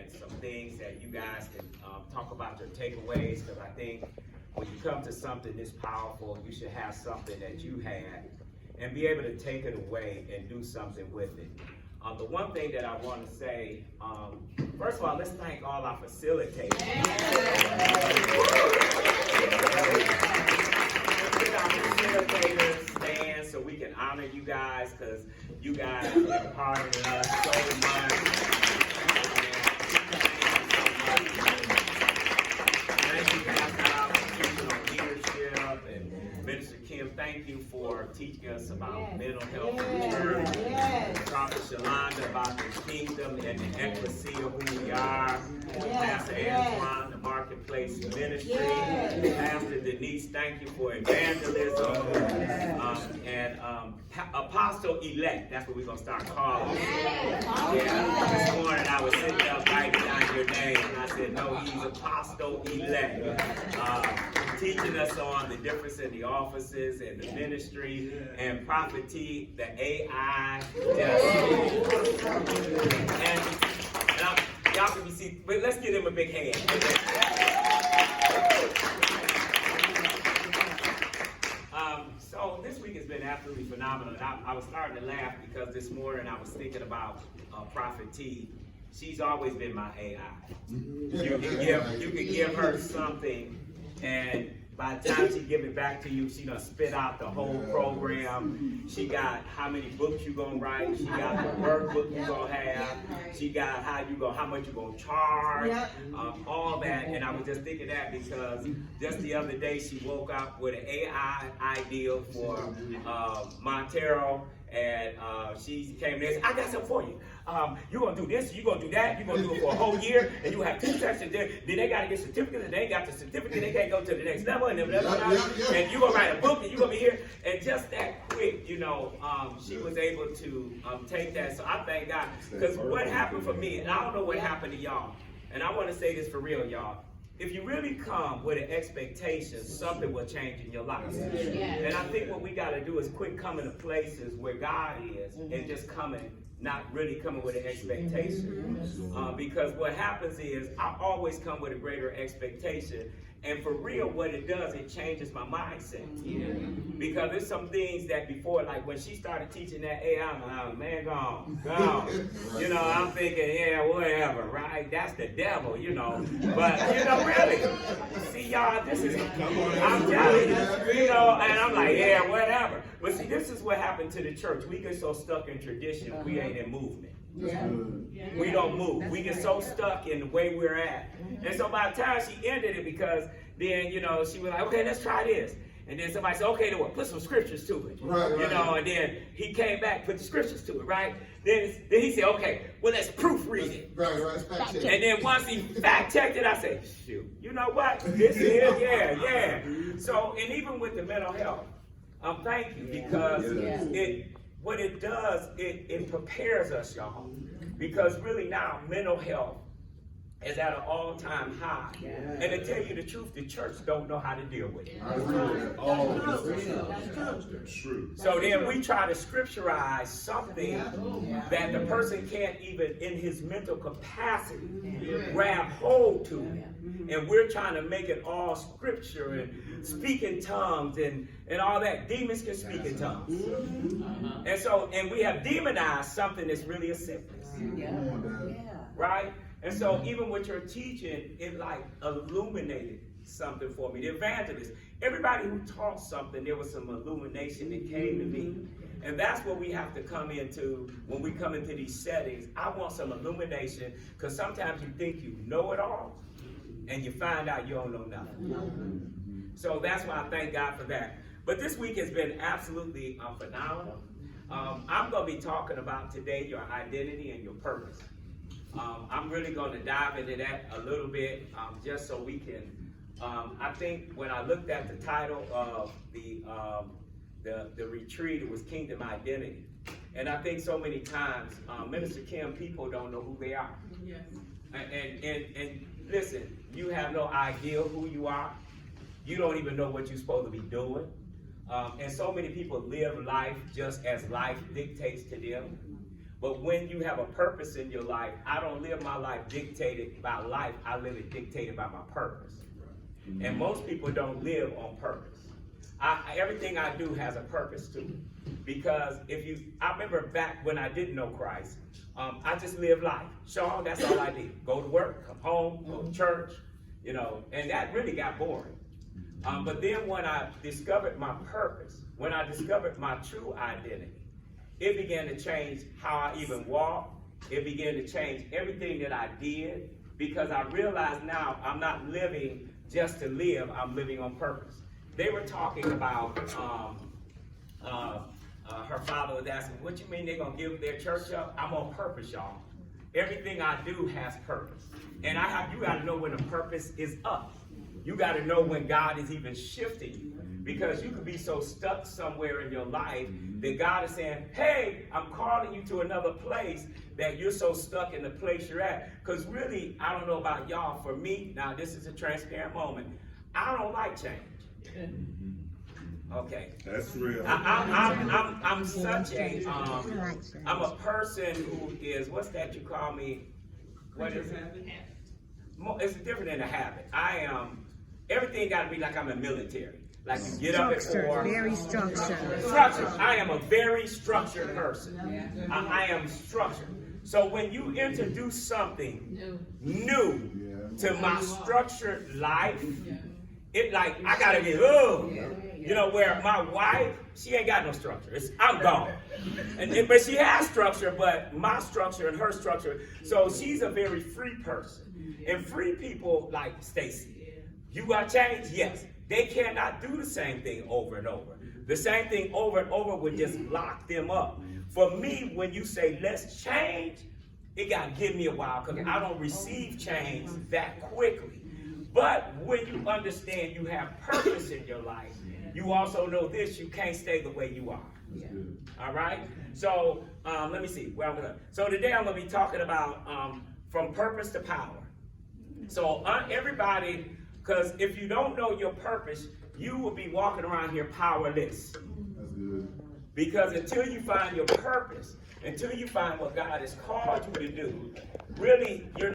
and some things that you guys can talk about your takeaways, because I think when you come to something this powerful, you should have something that you had and be able to take it away and do something with it. The one thing that I want to say, first of all, let's thank all our facilitators. Our facilitators stand so we can honor you guys, because you guys have imparted in us so much. Thank you, Pastor, for teaching on leadership, and Minister Kim, thank you for teaching us about mental health in the church. Prophet Shalonda about the kingdom and the ecclesia of who we are. Pastor Antoine, the Marketplace Ministry. Pastor Denise, thank you for evangelism. And Apostle-elect, that's what we're going to start calling. This morning I was sitting up writing down your name, and I said, no, he's Apostle-elect. Teaching us on the difference in the offices and the ministry, and Prophet T, the AI. And y'all can see, but let's give him a big hand. So this week has been absolutely phenomenal. I was starting to laugh because this morning I was thinking about Prophet T. She's always been my AI. You can give her something, and by the time she give it back to you, she done spit out the whole program. She got how many books you gonna write. She got the workbook you gonna have. She got how much you gonna charge. All that. And I was just thinking that because just the other day she woke up with an AI idea for Montero. And she came there and said, I got something for you. You're going to do this, you're going to do that, you're going to do it for a whole year, and you have 2 sessions there. Then they got to get certificates, and they ain't got the certificate, they can't go to the next level, and you're going to write a book, and you're going to be here. And just that quick, she was able to take that. So I thank God. Because what happened for me, and I don't know what happened to y'all, and I want to say this for real, y'all. If you really come with an expectation, something will change in your life. And I think what we got to do is quit coming to places where God is and just not really coming with an expectation. Because what happens is I always come with a greater expectation. And for real, what it does, it changes my mindset. Because there's some things that before, like when she started teaching that AI, I'm like, man, gone. I'm thinking, yeah, whatever, right? That's the devil, But, really, see, y'all, this is, I'm telling you, and I'm like, yeah, whatever. But see, this is what happened to the church. We get so stuck in tradition, we ain't in movement. We don't move. We get so stuck in the way we're at. And so by the time she ended it, because then, she was like, okay, let's try this. And then somebody said, okay, then what? Put some scriptures to it. And then he came back, put the scriptures to it, right? Then he said, okay, well, let's proofread it. Right. And then once he fact-checked it, I said, shoot, you know what? This is, yeah. So, and even with the mental health, thank you, because what it does, it prepares us, y'all. Because really now, mental health is at an all-time high. And to tell you the truth, the church don't know how to deal with it. That's true. So then we try to scripturize something that the person can't even, in his mental capacity, grab hold to. And we're trying to make it all scripture and speak in tongues and all that. Demons can speak in tongues. And we have demonized something that's really a sickness. Right? And so even with your teaching, it like illuminated something for me. The evangelist, everybody who taught something, there was some illumination that came to me. And that's what we have to come into when we come into these settings. I want some illumination, because sometimes you think you know it all, and you find out you don't know nothing. So that's why I thank God for that. But this week has been absolutely phenomenal. I'm going to be talking about today your identity and your purpose. I'm really going to dive into that a little bit, just so we can. I think when I looked at the title of the retreat, it was Kingdom Identity. And I think so many times, Minister Kim, people don't know who they are. Yes. And listen, you have no idea who you are. You don't even know what you're supposed to be doing. And so many people live life just as life dictates to them. But when you have a purpose in your life, I don't live my life dictated by life. I live it dictated by my purpose. And most people don't live on purpose. Everything I do has a purpose to it. Because I remember back when I didn't know Christ, I just lived life. Sean, that's all I did. Go to work, come home, go to church, and that really got boring. But then when I discovered my purpose, when I discovered my true identity, it began to change how I even walk. It began to change everything that I did, because I realized now I'm not living just to live, I'm living on purpose. They were talking about, her father was asking, what you mean they're going to give their church up? I'm on purpose, y'all. Everything I do has purpose. And you got to know when the purpose is up. You got to know when God is even shifting you. Because you could be so stuck somewhere in your life that God is saying, hey, I'm calling you to another place, that you're so stuck in the place you're at. Because really, I don't know about y'all, for me, now this is a transparent moment, I don't like change. Okay. That's real. I'm such a, I'm a person who is, what's that you call me? What is it? It's different than a habit. I am, everything got to be like I'm in military. Like you get up at 4. Very structured. Structured. I am a very structured person. I am structured. So when you introduce something new to my structured life, it like, I gotta get, where my wife, she ain't got no structure. I'm gone. But she has structure, but my structure and her structure. So she's a very free person. And free people like Stacy, you got change? Yes. They cannot do the same thing over and over. The same thing over and over would just lock them up. For me, when you say let's change, it got to give me a while, because I don't receive change that quickly. But when you understand you have purpose in your life, you also know this: you can't stay the way you are. All right? So let me see where I'm going. So today I'm going to be talking about from purpose to power. So everybody. Because if you don't know your purpose, you will be walking around here powerless. That's good. Because until you find your purpose, until you find what God has called you to do, really, you're